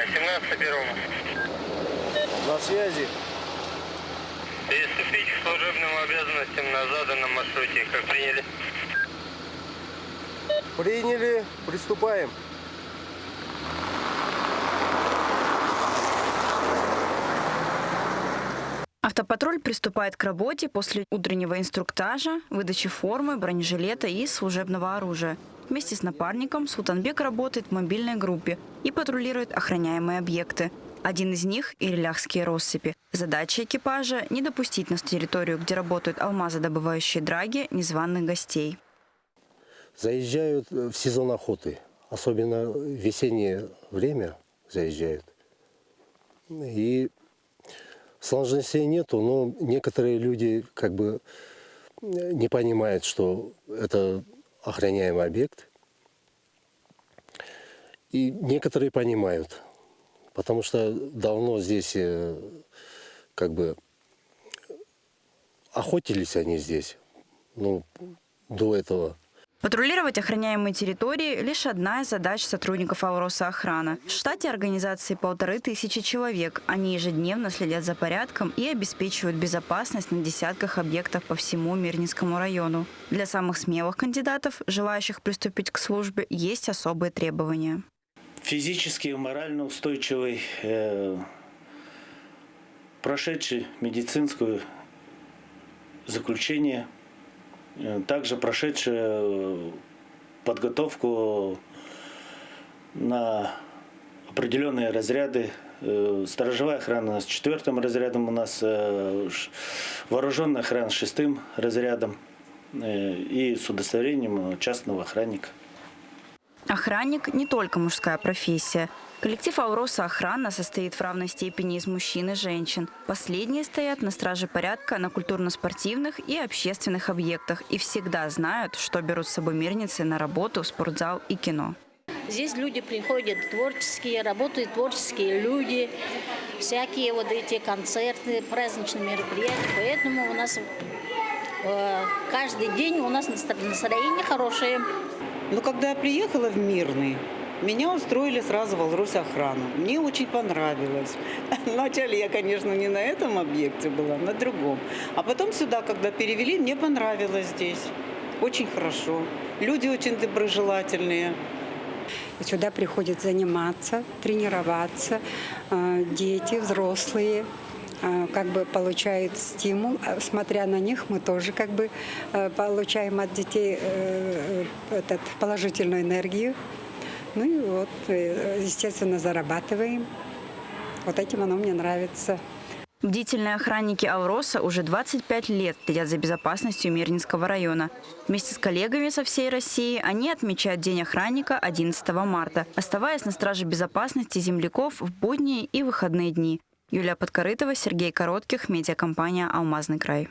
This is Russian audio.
17 первому. На связи. Приступить к служебным обязанностям на заданном маршруте. Как приняли? Приняли. Приступаем. Автопатруль приступает к работе после утреннего инструктажа, выдачи формы, бронежилета и служебного оружия. Вместе с напарником Султанбек работает в мобильной группе и патрулирует охраняемые объекты. Один из них – Ириляхские россыпи. Задача экипажа – не допустить на территорию, где работают алмазодобывающие драги, незваных гостей. Заезжают в сезон охоты. Особенно в весеннее время заезжают. И сложностей нету, но некоторые люди как бы не понимают, что это охраняемый объект. И некоторые понимают, потому что давно здесь как бы охотились они здесь, ну, до этого. Патрулировать охраняемые территории – лишь одна из задач сотрудников Алроса охрана. В штате организации 1500 человек. Они ежедневно следят за порядком и обеспечивают безопасность на десятках объектов по всему Мирнинскому району. Для самых смелых кандидатов, желающих приступить к службе, есть особые требования. Физически и морально устойчивый, прошедший медицинское заключение, также прошедший подготовку на определенные разряды. Сторожевая охрана у нас 4-м разрядом, у нас вооруженная охрана 6-м разрядом и с удостоверением частного охранника. Охранник – не только мужская профессия. Коллектив Алроса охрана состоит в равной степени из мужчин и женщин. Последние стоят на страже порядка на культурно-спортивных и общественных объектах и всегда знают, что берут с собой мирницы на работу в спортзал и кино. Здесь люди приходят творческие, работают творческие люди, всякие вот эти концерты, праздничные мероприятия. Поэтому у нас каждый день у нас настроение хорошее. Но когда я приехала в Мирный, меня устроили сразу в Алросе охрану. Мне очень понравилось. Вначале я, конечно, не на этом объекте была, на другом. А потом сюда, когда перевели, мне понравилось здесь. Очень хорошо. Люди очень доброжелательные. Сюда приходят заниматься, тренироваться. Дети, взрослые как бы получают стимул. Смотря на них, мы тоже как бы получаем от детей положительную энергию. Ну и вот, естественно, зарабатываем. Вот этим оно мне нравится. Бдительные охранники Алроса уже 25 лет следят за безопасностью Мирнинского района. Вместе с коллегами со всей России они отмечают День охранника 11 марта, оставаясь на страже безопасности земляков в будние и выходные дни. Юлия Подкорытова, Сергей Коротких, медиакомпания «Алмазный край».